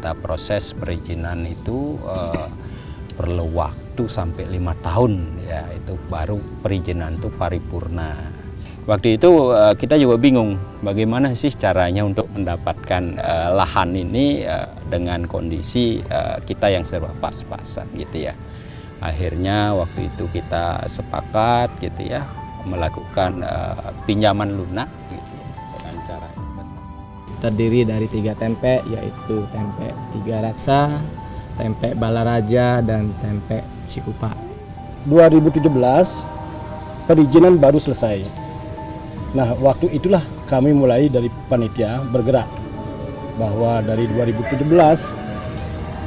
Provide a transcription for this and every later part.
kita proses perizinan itu perlu waktu sampai 5 tahun ya, itu baru perizinan itu paripurna. Waktu itu kita juga bingung bagaimana sih caranya untuk mendapatkan lahan ini dengan kondisi kita yang serba pas-pasan gitu ya. Akhirnya waktu itu kita sepakat gitu ya melakukan pinjaman lunak gitu ya, dengan cara investasi. Terdiri dari 3 tempe, yaitu tempe Tiga Raksa, tempe Balaraja, dan tempe Cikupa. 2017 perizinan baru selesai. Nah, waktu itulah kami mulai dari panitia bergerak bahwa dari 2017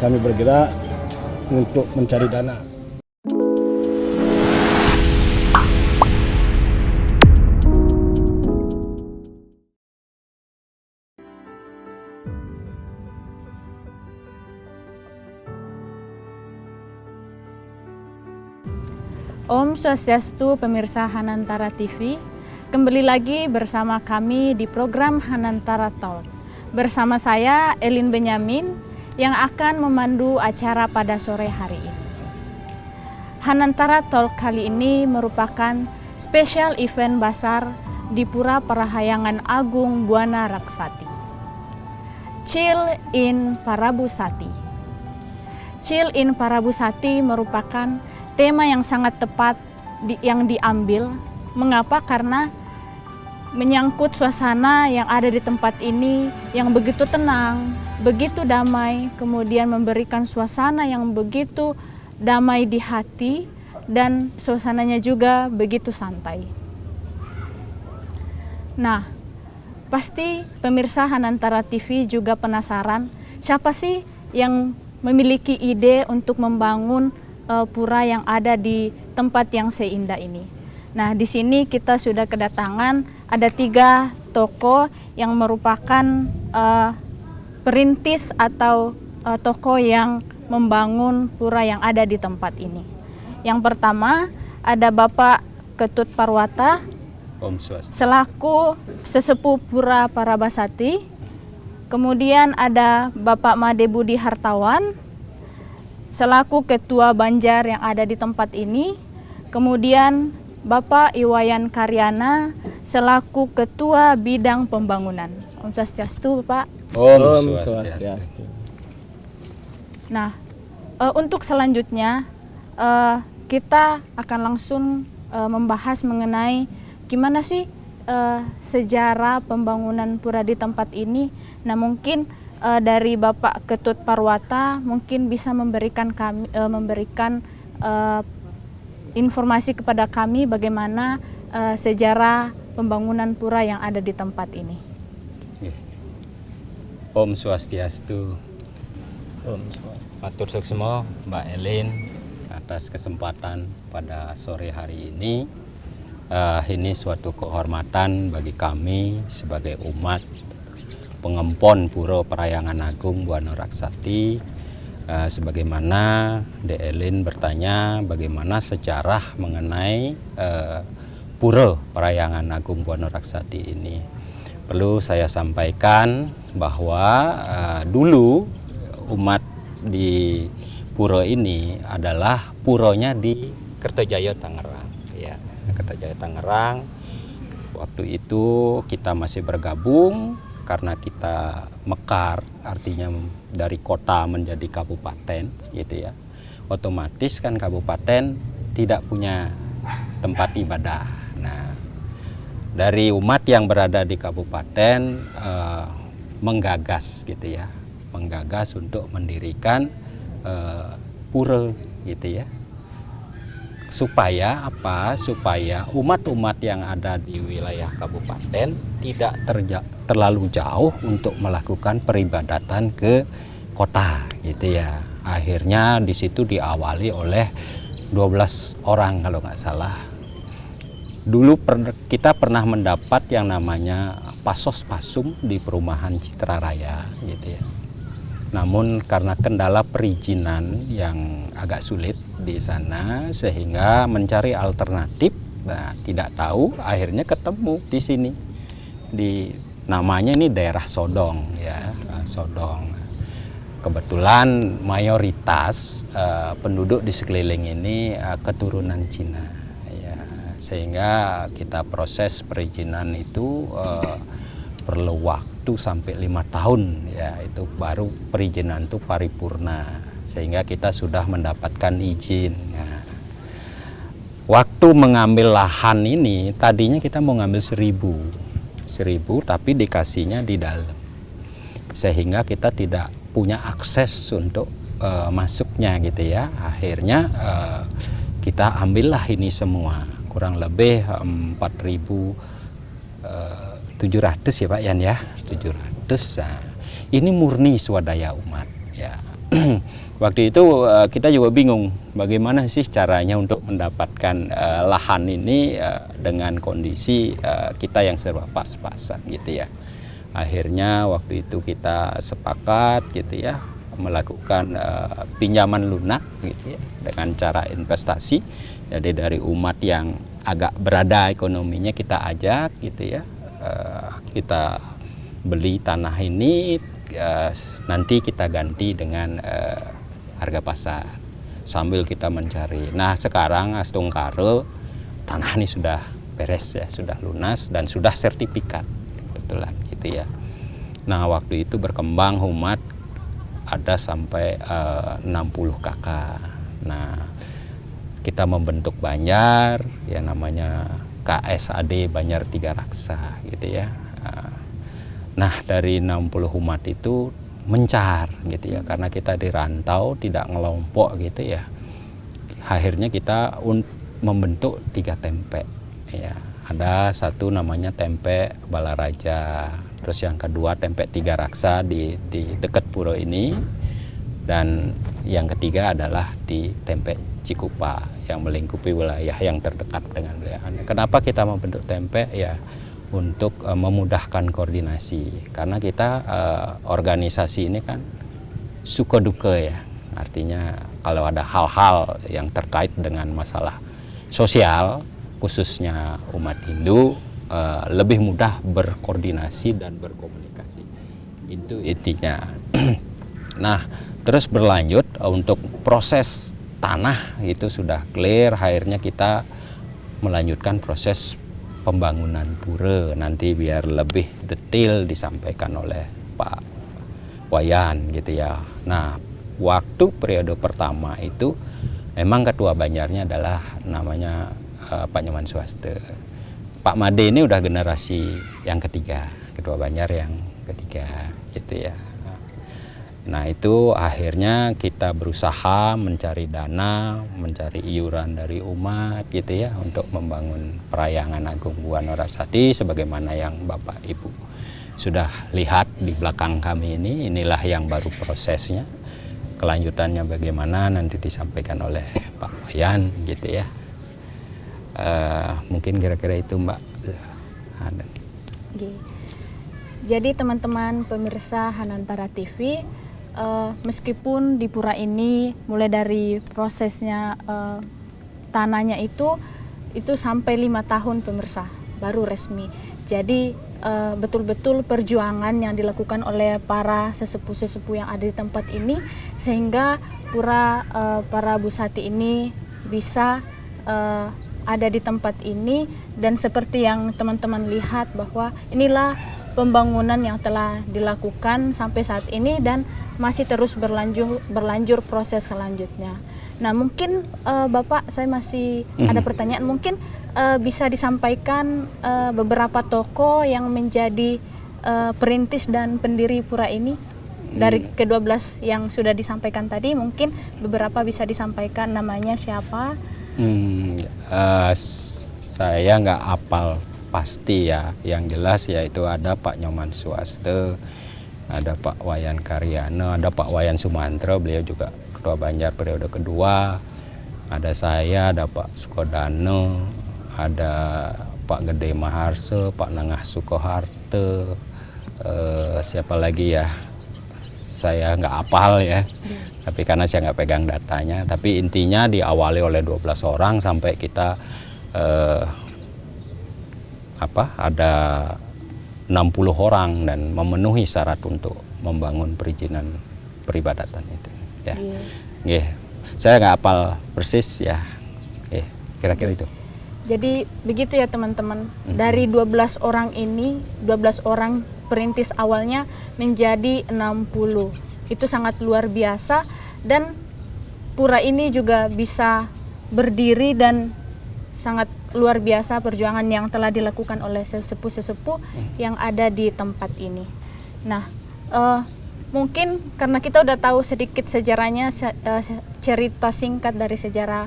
kami bergerak untuk mencari dana. Om Swastiastu, pemirsa Hanantara TV. Kembali lagi bersama kami di program Hanantara Talk. Bersama saya, Elin Benyamin, yang akan memandu acara pada sore hari ini. Hanantara Talk kali ini merupakan special event basar di Pura Parahyangan Agung Buana Raksati. Chill in Parabusati. Chill in Parabusati merupakan tema yang sangat tepat yang diambil. Mengapa? Karena menyangkut suasana yang ada di tempat ini yang begitu tenang, begitu damai, kemudian memberikan suasana yang begitu damai di hati dan suasananya juga begitu santai. Nah, pasti pemirsa Hanantara TV juga penasaran siapa sih yang memiliki ide untuk membangun pura yang ada di tempat yang seindah ini. Nah, di sini kita sudah kedatangan ada 3 tokoh yang merupakan perintis atau tokoh yang membangun pura yang ada di tempat ini. Yang pertama ada Bapak Ketut Parwata selaku sesepuh Pura Parabasati. Kemudian ada Bapak Made Budi Hartawan selaku Ketua Banjar yang ada di tempat ini. Kemudian Bapak Iwayan Karyana selaku Ketua Bidang Pembangunan. Om Swastiastu, Pak. Om Swastiastu. Nah, untuk selanjutnya kita akan langsung membahas mengenai gimana sih sejarah pembangunan pura di tempat ini. Nah, mungkin dari Bapak Ketut Parwata mungkin bisa memberikan informasi kepada kami bagaimana sejarah pembangunan pura yang ada di tempat ini. Om Swastiastu. Om Swastiastu. Matur suksma Mbak Elin atas kesempatan pada sore hari ini. Ini suatu kehormatan bagi kami sebagai umat pengempon Pura Parahyangan Agung Buana Raksati. Sebagaimana De Elin bertanya bagaimana sejarah mengenai Pura Parahyangan Agung Buana Raksati ini. Perlu saya sampaikan bahwa dulu umat di pura ini adalah puronya di Kertajaya Tangerang. Ya, Kertajaya Tangerang. Waktu itu kita masih bergabung karena kita mekar, artinya dari kota menjadi kabupaten gitu ya. Otomatis kan kabupaten tidak punya tempat ibadah. Nah, dari umat yang berada di kabupaten menggagas gitu ya. Menggagas untuk mendirikan pura gitu ya. Supaya apa? Supaya umat-umat yang ada di wilayah kabupaten tidak terlalu jauh untuk melakukan peribadatan ke kota gitu ya. Akhirnya di situ diawali oleh 12 orang kalau nggak salah. Dulu kita pernah mendapat yang namanya pasos pasum di perumahan Citra Raya gitu ya. Namun karena kendala perizinan yang agak sulit di sana sehingga mencari alternatif, nah, tidak tahu akhirnya ketemu di sini namanya ini daerah Sodong ya, Sodong. kebetulan mayoritas penduduk di sekeliling ini keturunan Cina, ya, sehingga kita proses perizinan itu perlu waktu sampai 5 tahun, ya, itu baru perizinan itu paripurna, sehingga kita sudah mendapatkan izin. Nah, waktu mengambil lahan ini tadinya kita mau ngambil 1000 tapi dikasihnya di dalam, sehingga kita tidak punya akses untuk masuknya gitu ya. Akhirnya kita ambillah ini semua, kurang lebih 4.700 ya Pak Yan ya, 700. Nah, ini murni swadaya umat ya. Waktu itu kita juga bingung bagaimana sih caranya untuk mendapatkan lahan ini dengan kondisi kita yang serba pas-pasan gitu ya. Akhirnya waktu itu kita sepakat gitu ya melakukan pinjaman lunak gitu ya, dengan cara investasi. Jadi dari umat yang agak berada ekonominya kita ajak gitu ya, kita beli tanah ini, nanti kita ganti dengan harga pasar sambil kita mencari. Nah sekarang Astungkare tanah ini sudah beres ya, sudah lunas dan sudah sertifikat kebetulan gitu ya. Nah waktu itu berkembang umat ada sampai 60 kakak. Nah kita membentuk Banjar ya, namanya KSAD Banjar Tiga Raksa gitu ya. Nah dari 60 umat itu mencar gitu ya, karena kita dirantau tidak ngelompok gitu ya. Akhirnya kita membentuk 3 tempe ya. Ada satu namanya tempe Balaraja, terus yang kedua tempe Tiga Raksa di dekat pura ini, dan yang ketiga adalah di tempe Cikupa yang melingkupi wilayah yang terdekat dengan wilayah. Kenapa kita membentuk tempe ya? Untuk memudahkan koordinasi, karena kita organisasi ini kan suka duka ya, artinya kalau ada hal-hal yang terkait dengan masalah sosial khususnya umat Hindu lebih mudah berkoordinasi dan berkomunikasi, itu intinya. Nah terus berlanjut untuk proses tanah itu sudah clear, akhirnya kita melanjutkan proses pembangunan pura, nanti biar lebih detail disampaikan oleh Pak Wayan gitu ya. Nah waktu periode pertama itu memang ketua Banjarnya adalah namanya Pak Nyoman Swaste. Pak Made ini udah generasi yang ketiga, ketua Banjar yang ketiga gitu ya. Nah itu akhirnya kita berusaha mencari dana, mencari iuran dari umat gitu ya, untuk membangun Perahyangan Agung Buwanarasati sebagaimana yang Bapak Ibu sudah lihat di belakang kami ini. Inilah yang baru prosesnya. Kelanjutannya bagaimana nanti disampaikan oleh Pak Wayan gitu ya. Mungkin kira-kira itu Mbak. Jadi teman-teman pemirsa Hanantara TV, meskipun di pura ini mulai dari prosesnya tanahnya itu sampai 5 tahun pemirsa baru resmi. Jadi betul-betul perjuangan yang dilakukan oleh para sesepuh-sesepuh yang ada di tempat ini, sehingga pura para Busati ini bisa ada di tempat ini. Dan seperti yang teman-teman lihat bahwa inilah pembangunan yang telah dilakukan sampai saat ini dan masih terus berlanjur proses selanjutnya. Nah mungkin Bapak, saya masih ada pertanyaan, mungkin bisa disampaikan beberapa tokoh yang menjadi perintis dan pendiri pura ini dari ke-12 yang sudah disampaikan tadi, mungkin beberapa bisa disampaikan namanya siapa? Saya nggak apal pasti ya, yang jelas yaitu ada Pak Nyoman Swaste, ada Pak Wayan Karyana, ada Pak Wayan Sumantro, beliau juga ketua Banjar periode kedua, ada saya, ada Pak Sukodano, ada Pak Gede Maharse, Pak Nangah Sukoharto, siapa lagi ya, saya nggak apal ya, tapi karena saya nggak pegang datanya. Tapi intinya diawali oleh 12 orang sampai kita ada 60 orang dan memenuhi syarat untuk membangun perizinan peribadatan itu ya. Iya. Nggih. Saya nggak hafal persis ya. Kira-kira itu. Jadi begitu ya teman-teman. Dari 12 orang ini, 12 orang perintis awalnya menjadi 60. Itu sangat luar biasa, dan pura ini juga bisa berdiri, dan sangat luar biasa perjuangan yang telah dilakukan oleh sesepuh-sesepuh yang ada di tempat ini. Nah, mungkin karena kita udah tahu sedikit sejarahnya, cerita singkat dari sejarah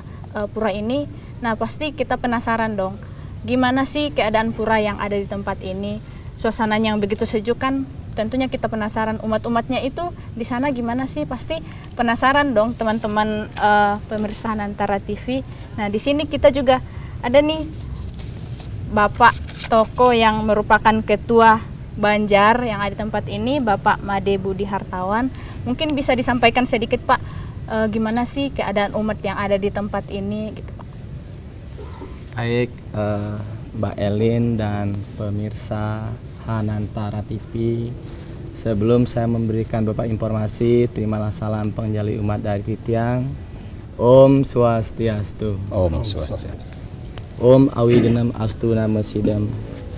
pura ini, nah pasti kita penasaran dong, gimana sih keadaan pura yang ada di tempat ini? Suasananya yang begitu sejuk kan, tentunya kita penasaran. Umat-umatnya itu di sana gimana sih? Pasti penasaran dong teman-teman pemirsa Hanantara TV. Nah, di sini kita juga ada nih Bapak Toko yang merupakan ketua Banjar yang ada di tempat ini, Bapak Made Budi Hartawan. Mungkin bisa disampaikan sedikit Pak, gimana sih keadaan umat yang ada di tempat ini gitu Pak? Baik, Mbak Elin dan pemirsa Hanantara TV. Sebelum saya memberikan Bapak informasi, terimalah salam pengjali umat dari Titiang. Om Swastiastu. Om Swastiastu. Om Awigenam Astuna Mesidam.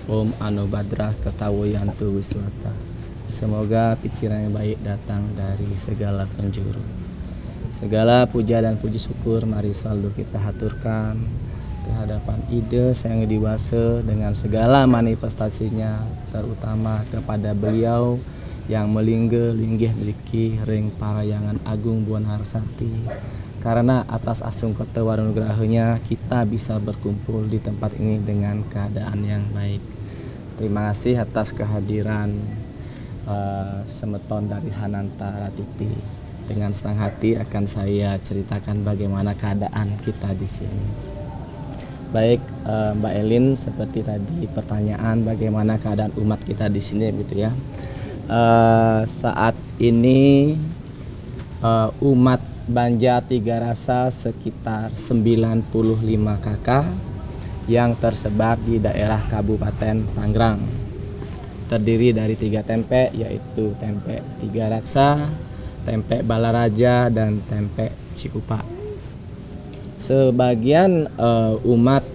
Om Anobadra Ketawayantu Wiswata. Semoga pikiran yang baik datang dari segala penjuru. Segala puja dan puji syukur mari selalu kita haturkan kehadapan ide Sang Hyang Widi Wasa dengan segala manifestasinya, terutama kepada beliau yang linggih miliki ring parayangan agung Buan Harsati. Karena atas asung kota warunugrahanya kita bisa berkumpul di tempat ini dengan keadaan yang baik. Terima kasih atas kehadiran semeton dari Hanantara TV. Dengan senang hati akan saya ceritakan bagaimana keadaan kita di sini. Baik, Mbak Elin, seperti tadi pertanyaan bagaimana keadaan umat kita di sini gitu ya. Saat ini umat Banjar Tiga Rasa sekitar 95 kakak yang tersebar di daerah Kabupaten Tangerang. Terdiri dari 3 tempe, yaitu tempe Tiga Raksa, tempe Balaraja, dan tempe Cikupa. Sebagian umat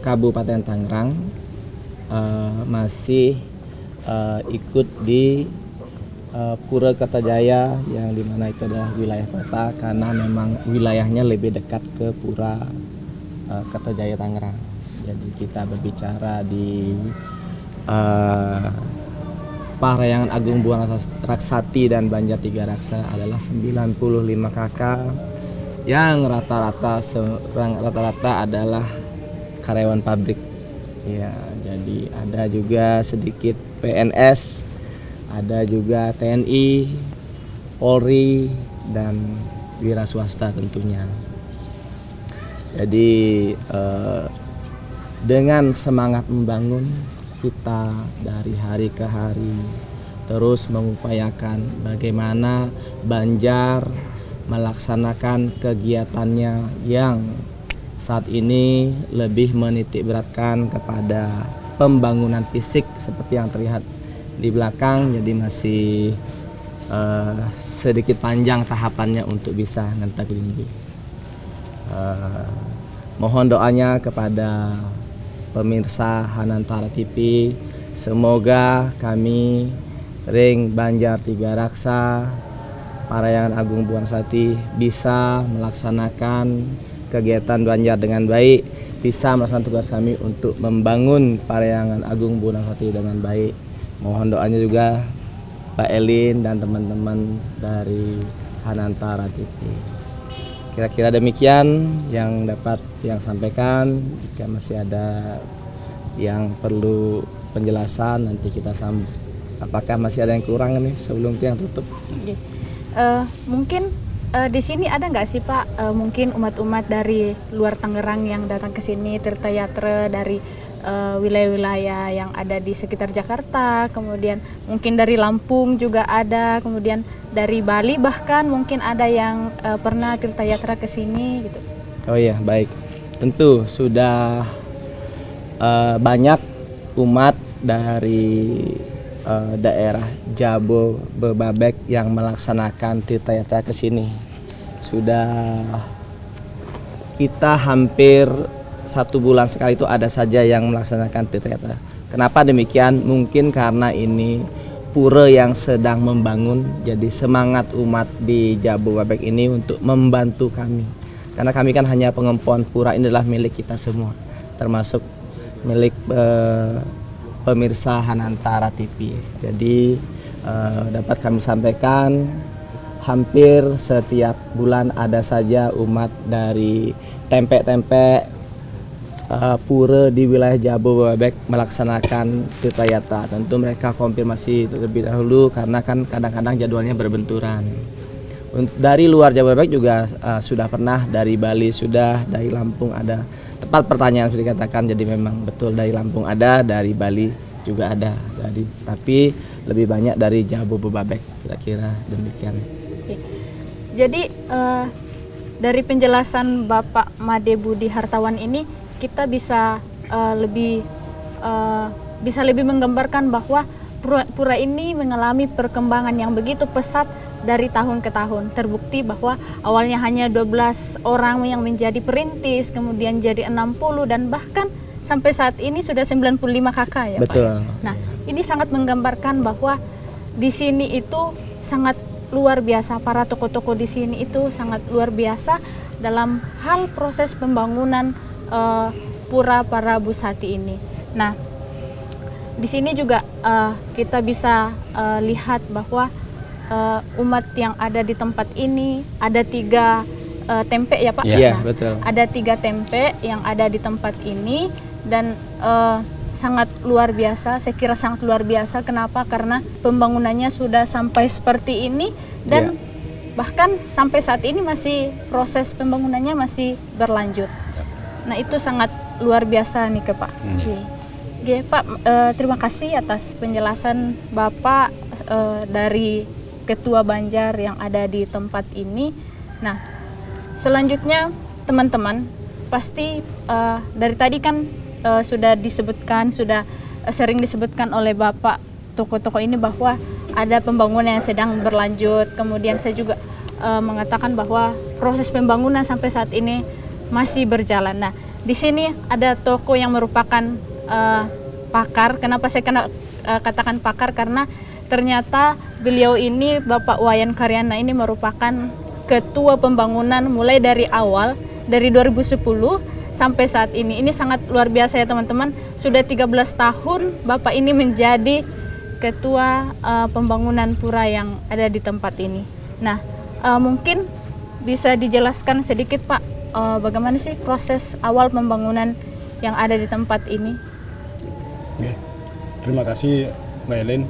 Kabupaten Tangerang masih ikut di Pura Kertajaya, yang dimana itu adalah wilayah kota, karena memang wilayahnya lebih dekat ke Pura Kertajaya Tangerang. Jadi kita berbicara di Parayangan Agung Buan Raksati dan Banjar Tiga Raksa adalah 95 kakak yang rata-rata adalah karyawan pabrik. Ya, jadi ada juga sedikit PNS, ada juga TNI, Polri, dan wira swasta tentunya. Jadi dengan semangat membangun, kita dari hari ke hari terus mengupayakan bagaimana Banjar melaksanakan kegiatannya yang saat ini lebih menitik beratkan kepada pembangunan fisik seperti yang terlihat di belakang. Jadi masih sedikit panjang tahapannya untuk bisa ngentak linggi. Mohon doanya kepada pemirsa Hanantara TV, semoga kami ring Banjar Tiga Raksa Parayangan Agung Buan Sati bisa melaksanakan kegiatan Banjar dengan baik, bisa melaksanakan tugas kami untuk membangun Parayangan Agung Buan Sati dengan baik. Mohon doanya juga Pak Elin dan teman-teman dari Hanantara TV. Kira-kira demikian yang dapat yang sampaikan. Jika masih ada yang perlu penjelasan, nanti kita sambung. Apakah masih ada yang kurang nih sebelum yang tutup? Mungkin di sini ada nggak sih Pak, mungkin umat-umat dari luar Tangerang yang datang ke sini, Tirta Yatra dari wilayah-wilayah yang ada di sekitar Jakarta, kemudian mungkin dari Lampung juga ada, kemudian dari Bali bahkan mungkin ada yang pernah Tirta Yatra ke sini gitu. Oh iya, baik. Tentu sudah banyak umat dari daerah Jabodebek yang melaksanakan tirta-tirta ke sini. Sudah kita hampir 1 bulan sekali itu ada saja yang melaksanakan tirta-tirta. Kenapa demikian? Mungkin karena ini pura yang sedang membangun, jadi semangat umat di Jabodebek ini untuk membantu kami. Karena kami kan hanya pengempuan pura, ini adalah milik kita semua, termasuk milik pemirsa Hanantara TV. Jadi dapat kami sampaikan hampir setiap bulan ada saja umat dari tempe-tempe pura di wilayah Jabodebek melaksanakan tirta-yatra. Tentu mereka konfirmasi terlebih dahulu karena kan kadang-kadang jadwalnya berbenturan. Dari luar Jabodebek juga sudah pernah, dari Bali sudah, dari Lampung ada. Tepat pertanyaan sudah dikatakan, jadi memang betul dari Lampung ada, dari Bali juga ada. Tapi lebih banyak dari Jabodebek, kira-kira demikian. Oke. Jadi dari penjelasan Bapak Made Budi Hartawan ini kita bisa lebih menggambarkan bahwa pura ini mengalami perkembangan yang begitu pesat dari tahun ke tahun. Terbukti bahwa awalnya hanya 12 orang yang menjadi perintis, kemudian jadi 60 dan bahkan sampai saat ini sudah 95 kakak ya Betul. Pak. Nah, ini sangat menggambarkan bahwa di sini itu sangat luar biasa, para tokoh-tokoh di sini itu sangat luar biasa dalam hal proses pembangunan pura para Busati ini. Nah, di sini juga kita bisa lihat bahwa umat yang ada di tempat ini ada 3 tempe ya Pak. Iya, Nah, betul. ada 3 tempe yang ada di tempat ini dan sangat luar biasa. Saya kira sangat luar biasa. Kenapa? Karena pembangunannya sudah sampai seperti ini dan bahkan sampai saat ini masih proses pembangunannya masih berlanjut. Nah, itu sangat luar biasa nih ke Pak. Oke, Pak, terima kasih atas penjelasan Bapak dari Ketua Banjar yang ada di tempat ini. Nah, selanjutnya teman-teman pasti dari tadi kan sudah disebutkan, sudah sering disebutkan oleh Bapak tokoh-tokoh ini bahwa ada pembangunan yang sedang berlanjut. Kemudian saya juga mengatakan bahwa proses pembangunan sampai saat ini masih berjalan. Nah, di sini ada tokoh yang merupakan pakar. Kenapa saya katakan pakar? Karena ternyata beliau ini, Bapak Wayan Karyana ini merupakan ketua pembangunan mulai dari awal, dari 2010 sampai saat ini. Ini sangat luar biasa ya teman-teman. Sudah 13 tahun Bapak ini menjadi ketua pembangunan pura yang ada di tempat ini. Nah, mungkin bisa dijelaskan sedikit Pak, bagaimana sih proses awal pembangunan yang ada di tempat ini? Oke. Terima kasih Mbak Elin.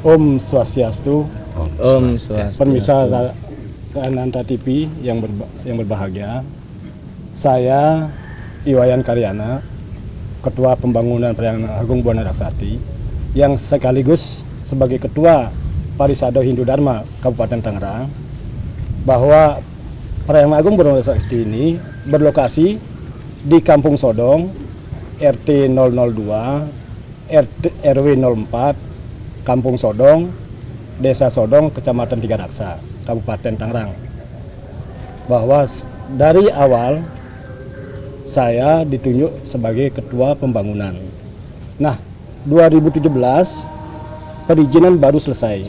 Om Swastiastu. Om Swastiastu. Pemirsa Hanantara TV yang berbahagia. Saya Iwayan Karyana, Ketua Pembangunan Parahyangan Agung Buana Raksati, yang sekaligus sebagai Ketua Parisado Hindu Dharma Kabupaten Tangerang, bahwa Parahyangan Agung Buana Raksati ini berlokasi di Kampung Sodong, RT 002, RW 04, Kampung Sodong, Desa Sodong, Kecamatan Tiga Raksa, Kabupaten Tangerang. Bahwa dari awal saya ditunjuk sebagai ketua pembangunan. Nah, 2017 perizinan baru selesai.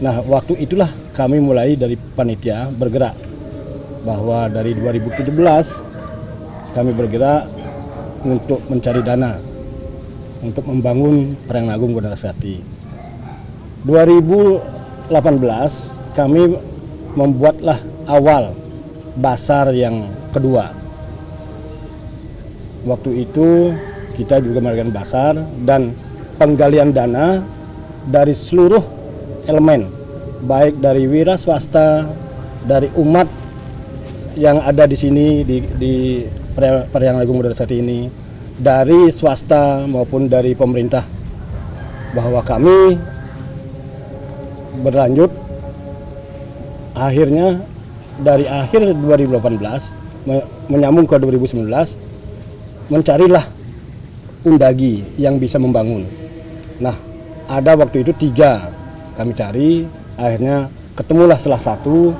Nah, waktu itulah kami mulai dari panitia bergerak. Bahwa dari 2017 kami bergerak untuk mencari dana untuk membangun Parahyangan Agung Buana Raksati. 2018 kami membuatlah awal basar yang kedua. Waktu itu kita juga melakukan basar dan penggalian dana dari seluruh elemen, baik dari wira swasta, dari umat yang ada di sini di Parahyangan Agung Buana Raksati ini, dari swasta maupun dari pemerintah, bahwa kami berlanjut akhirnya dari akhir 2018 menyambung ke 2019 mencarilah undagi yang bisa membangun. Nah, ada waktu itu 3 kami cari, akhirnya ketemulah salah satu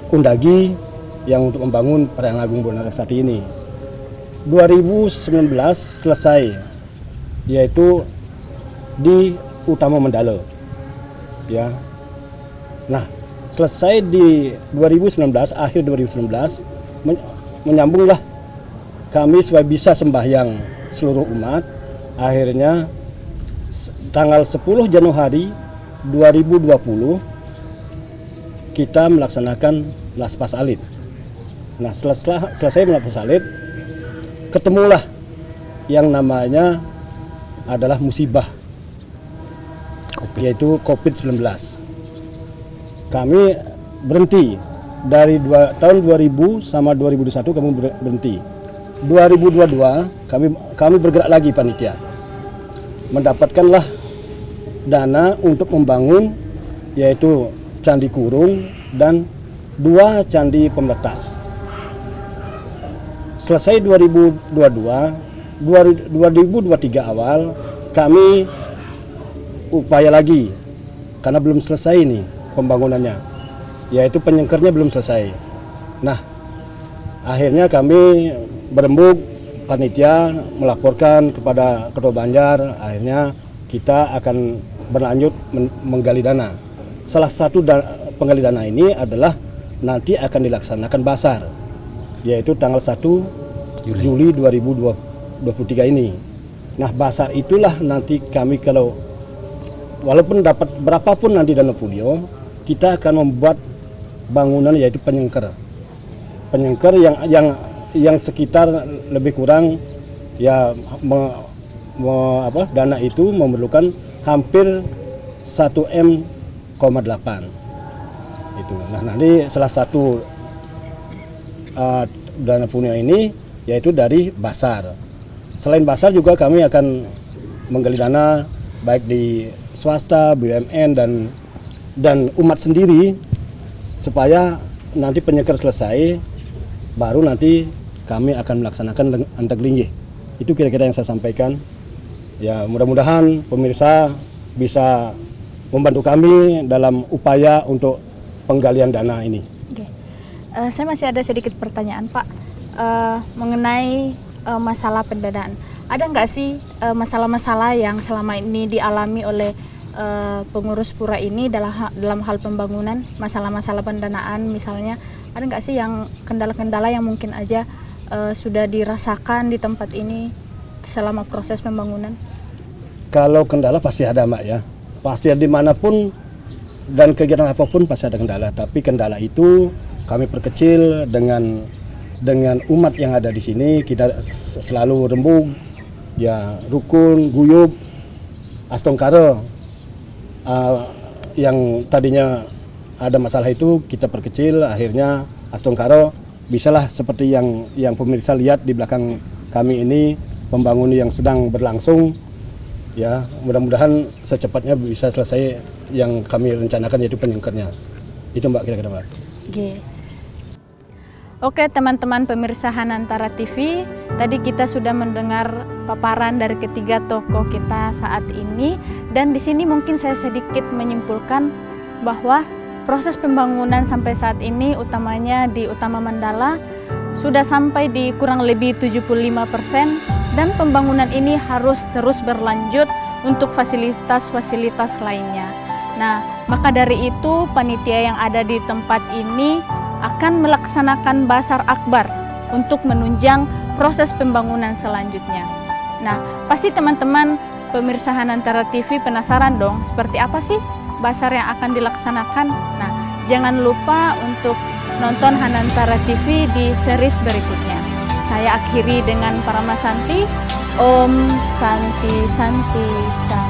undagi yang untuk membangun Perayaan Agung Bonarasati ini. 2019 selesai, yaitu di Utama Mandala. Ya. Nah, selesai di 2019, akhir 2019, menyambunglah kami supaya bisa sembahyang seluruh umat. Akhirnya tanggal 10 Januari 2020 kita melaksanakan Laspas Alit. Nah, selesai Laspas Alit, ketemulah yang namanya adalah musibah, yaitu COVID-19. Kami berhenti dari tahun 2000 sama 2021 kami berhenti. 2022 kami bergerak lagi panitia, mendapatkanlah dana untuk membangun yaitu Candi Kurung dan 2 candi pembatas. Selesai 2023 awal kami upaya lagi karena belum selesai nih pembangunannya, yaitu penyengkernya belum selesai. Nah, akhirnya kami berembuk panitia melaporkan kepada Ketua Banjar, akhirnya kita akan berlanjut menggali dana. Salah satu penggali dana ini adalah nanti akan dilaksanakan basar, yaitu tanggal 1 Juli 2023 ini. Nah, basar itulah nanti kami kalau walaupun dapat berapapun nanti dana Pulio, kita akan membuat bangunan yaitu penyengker. Penyengker yang sekitar lebih kurang ya dana itu memerlukan hampir 1,8 M. Itu. Nah, nanti salah satu dana Pulio ini yaitu dari basar. Selain basar juga kami akan menggali dana baik di swasta, BUMN dan umat sendiri supaya nanti penyengker selesai baru nanti kami akan melaksanakan Antek Linggih. Itu kira-kira yang saya sampaikan. Ya, mudah-mudahan pemirsa bisa membantu kami dalam upaya untuk penggalian dana ini. Oke. Saya masih ada sedikit pertanyaan, Pak, mengenai masalah pendanaan. Ada nggak sih masalah-masalah yang selama ini dialami oleh pengurus pura ini dalam hal pembangunan, masalah-masalah pendanaan misalnya, ada nggak sih yang kendala-kendala yang mungkin aja sudah dirasakan di tempat ini selama proses pembangunan? Kalau kendala pasti ada, Mbak, ya. Pasti dimanapun dan kegiatan apapun pasti ada kendala. Tapi kendala itu kami perkecil dengan umat yang ada di sini. Kita selalu rembug, ya, rukun, guyub, astongkara. Yang tadinya ada masalah itu kita perkecil, akhirnya astongkara bisalah seperti yang pemirsa lihat di belakang kami ini, pembangunan yang sedang berlangsung. Ya, mudah-mudahan secepatnya bisa selesai yang kami rencanakan, yaitu penyengkernya. Itu, Mbak, kira-kira, Mbak. Oke, teman-teman pemirsa Hanantara TV, tadi kita sudah mendengar paparan dari ketiga tokoh kita saat ini, dan di sini mungkin saya sedikit menyimpulkan bahwa proses pembangunan sampai saat ini utamanya di Utama Mandala sudah sampai di kurang lebih 75%, dan pembangunan ini harus terus berlanjut untuk fasilitas-fasilitas lainnya. Nah, maka dari itu panitia yang ada di tempat ini akan melaksanakan basar akbar untuk menunjang proses pembangunan selanjutnya. Nah, pasti teman-teman pemirsa Hanantara TV penasaran dong, seperti apa sih basar yang akan dilaksanakan? Nah, jangan lupa untuk nonton Hanantara TV di series berikutnya. Saya akhiri dengan Paramasanti. Om Santi Santi Santi.